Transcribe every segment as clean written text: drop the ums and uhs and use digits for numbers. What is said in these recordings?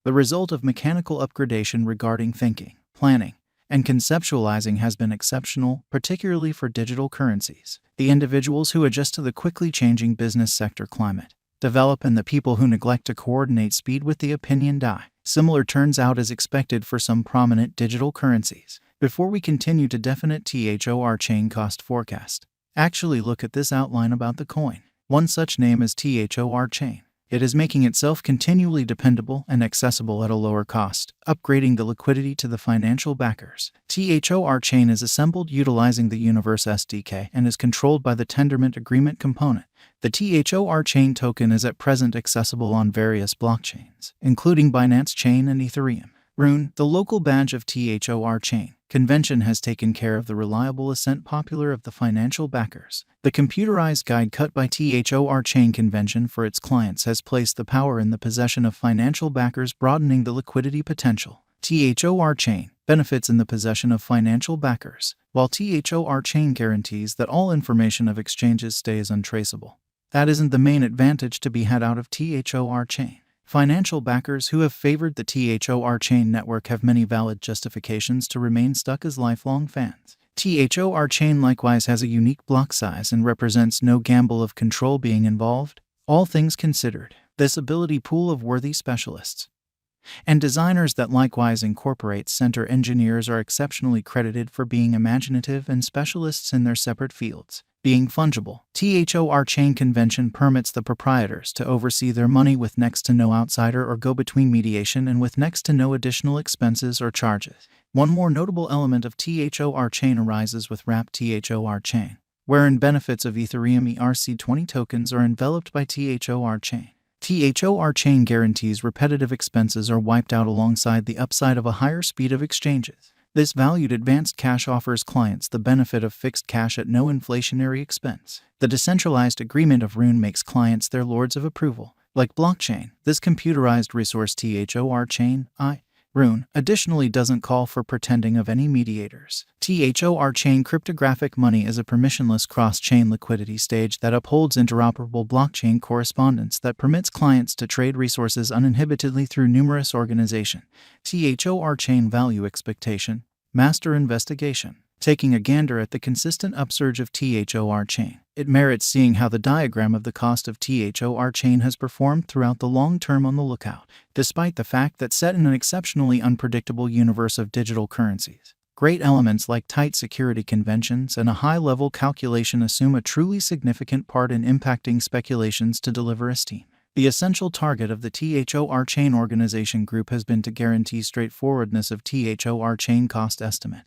The result of mechanical upgradation regarding thinking, planning, and conceptualizing has been exceptional, particularly for digital currencies. The individuals who adjust to the quickly changing business sector climate develop, and the people who neglect to coordinate speed with the opinion die. Similar turns out as expected for some prominent digital currencies. Before we continue to definite Thorchain cost forecast, actually look at this outline about the coin. One such name is Thorchain. It is making itself continually dependable and accessible at a lower cost, upgrading the liquidity to the financial backers. Thorchain is assembled utilizing the Universe SDK and is controlled by the Tendermint Agreement component. The Thorchain token is at present accessible on various blockchains, including Binance Chain and Ethereum. Rune, the local badge of Thorchain convention, has taken care of the reliable ascent popular of the financial backers. The computerized guide cut by Thorchain convention for its clients has placed the power in the possession of financial backers, broadening the liquidity potential. Thorchain benefits in the possession of financial backers, while Thorchain guarantees that all information of exchanges stays untraceable. That isn't the main advantage to be had out of Thorchain. Financial backers who have favored the Thorchain network have many valid justifications to remain stuck as lifelong fans. Thorchain likewise has a unique block size and represents no gamble of control being involved. All things considered, this ability pool of worthy specialists and designers that likewise incorporates center engineers are exceptionally credited for being imaginative and specialists in their separate fields. Being fungible, Thorchain convention permits the proprietors to oversee their money with next to no outsider or go-between mediation and with next to no additional expenses or charges. One more notable element of Thorchain arises with wrapped Thorchain, wherein benefits of Ethereum ERC20 tokens are enveloped by Thorchain. Thorchain guarantees repetitive expenses are wiped out alongside the upside of a higher speed of exchanges. This valued advanced cash offers clients the benefit of fixed cash at no inflationary expense. The decentralized agreement of Rune makes clients their lords of approval. Like blockchain, this computerized resource Thorchain, Rune, additionally doesn't call for pretending of any mediators. Thorchain cryptographic money is a permissionless cross-chain liquidity stage that upholds interoperable blockchain correspondence that permits clients to trade resources uninhibitedly through numerous organizations. Thorchain value expectation, master investigation. Taking a gander at the consistent upsurge of Thorchain, it merits seeing how the diagram of the cost of Thorchain has performed throughout the long term on the lookout. Despite the fact that set in an exceptionally unpredictable universe of digital currencies, great elements like tight security conventions and a high-level calculation assume a truly significant part in impacting speculations to deliver esteem. The essential target of the Thorchain organization group has been to guarantee straightforwardness of Thorchain cost estimate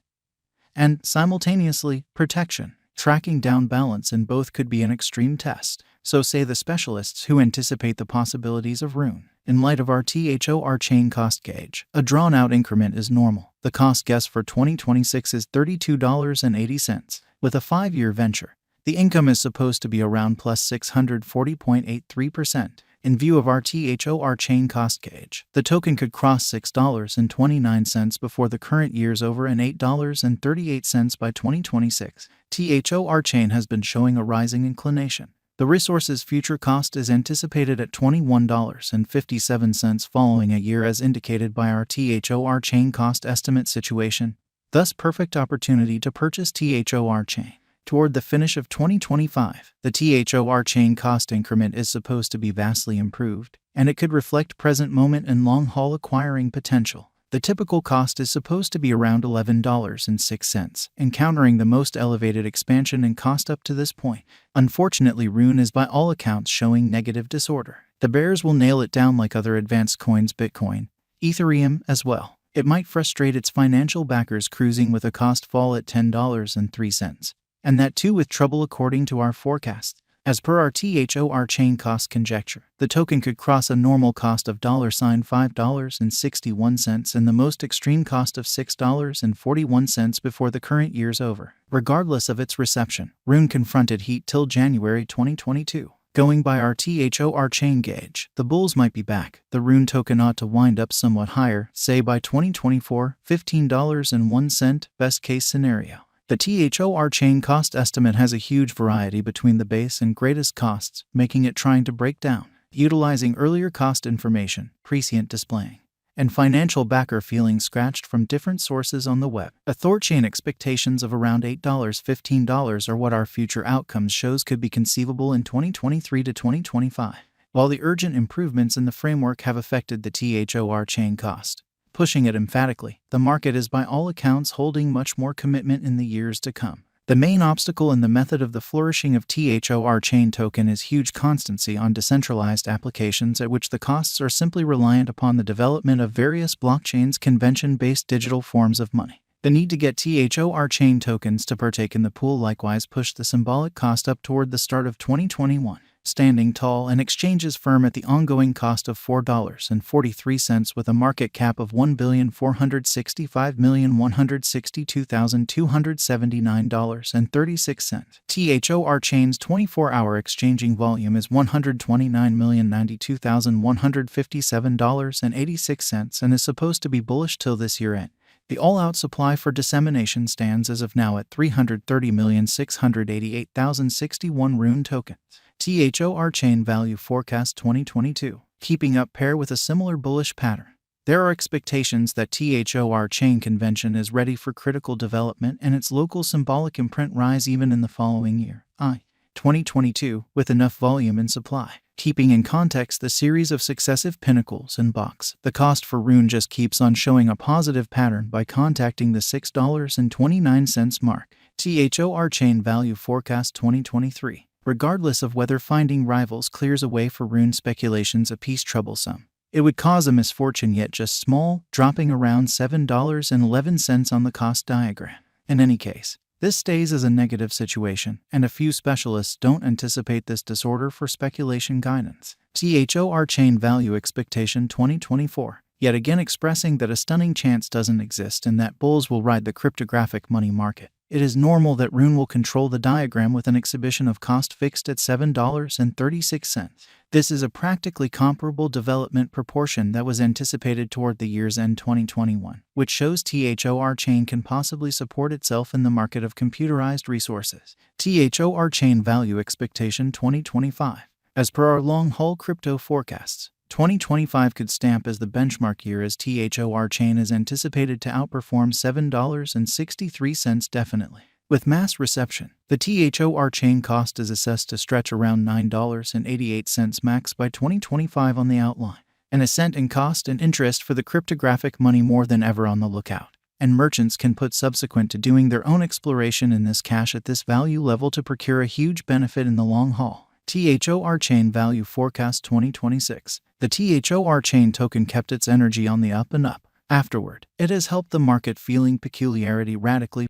and, simultaneously, protection. Tracking down balance in both could be an extreme test, so say the specialists who anticipate the possibilities of Rune. In light of our Thorchain cost gauge, a drawn-out increment is normal. The cost guess for 2026 is $32.80. With a 5-year venture, the income is supposed to be around plus 640.83%. In view of our Thorchain cost gauge, the token could cross $6.29 before the current year's over and $8.38 by 2026. Thorchain has been showing a rising inclination. The resource's future cost is anticipated at $21.57 following a year as indicated by our Thorchain cost estimate situation. Thus, perfect opportunity to purchase Thorchain. Toward the finish of 2025, the Thorchain cost increment is supposed to be vastly improved, and it could reflect present moment and long-haul acquiring potential. The typical cost is supposed to be around $11.06, encountering the most elevated expansion in cost up to this point. Unfortunately, Rune is by all accounts showing negative disorder. The bears will nail it down like other advanced coins, Bitcoin, Ethereum as well. It might frustrate its financial backers cruising with a cost fall at $10.03. And that too with trouble according to our forecast. As per our Thorchain cost conjecture, the token could cross a normal cost of $5.61 and the most extreme cost of $6.41 before the current year's over. Regardless of its reception, Rune confronted heat till January 2022. Going by our Thorchain gauge, the bulls might be back. The Rune token ought to wind up somewhat higher, say by 2024, $15.01, best case scenario. The Thorchain cost estimate has a huge variety between the base and greatest costs, making it trying to break down, utilizing earlier cost information, prescient displaying, and financial backer feeling scratched from different sources on the web. A Thorchain expectations of around $8-15 are what our future outcomes shows could be conceivable in 2023 to 2025. While the urgent improvements in the framework have affected the Thorchain cost, pushing it emphatically, the market is by all accounts holding much more commitment in the years to come. The main obstacle in the method of the flourishing of Thorchain token is huge constancy on decentralized applications at which the costs are simply reliant upon the development of various blockchains, convention-based digital forms of money. The need to get Thorchain tokens to partake in the pool likewise pushed the symbolic cost up toward the start of 2021, standing tall and exchanges firm at the ongoing cost of $4.43 with a market cap of $1,465,162,279.36. Thorchain's 24-hour exchanging volume is $129,092,157.86 and is supposed to be bullish till this year end. The all-out supply for dissemination stands as of now at 330,688,061 Rune tokens. Thorchain value forecast 2022, keeping up pair with a similar bullish pattern. There are expectations that Thorchain convention is ready for critical development and its local symbolic imprint rise even in the following year, 2022, with enough volume and supply. Keeping in context the series of successive pinnacles and box, the cost for Rune just keeps on showing a positive pattern by contacting the $6.29 mark. Thorchain value forecast 2023. Regardless of whether finding rivals clears a way for Rune speculations apiece troublesome, it would cause a misfortune yet just small, dropping around $7.11 on the cost diagram. In any case, this stays as a negative situation, and a few specialists don't anticipate this disorder for speculation guidance. Thorchain value expectation 2024, yet again expressing that a stunning chance doesn't exist and that bulls will ride the cryptographic money market. It is normal that Rune will control the diagram with an exhibition of cost fixed at $7.36. This is a practically comparable development proportion that was anticipated toward the year's end 2021, which shows Thorchain can possibly support itself in the market of computerized resources. Thorchain value expectation 2025. As per our long-haul crypto forecasts, 2025 could stamp as the benchmark year as Thorchain is anticipated to outperform $7.63 definitely. With mass reception, the Thorchain cost is assessed to stretch around $9.88 max by 2025 on the outline. An ascent in cost and interest for the cryptographic money more than ever on the lookout, and merchants can put subsequent to doing their own exploration in this cash at this value level to procure a huge benefit in the long haul. Thorchain value forecast 2026. The Thorchain token kept its energy on the up and up. Afterward, it has helped the market feeling peculiarity radically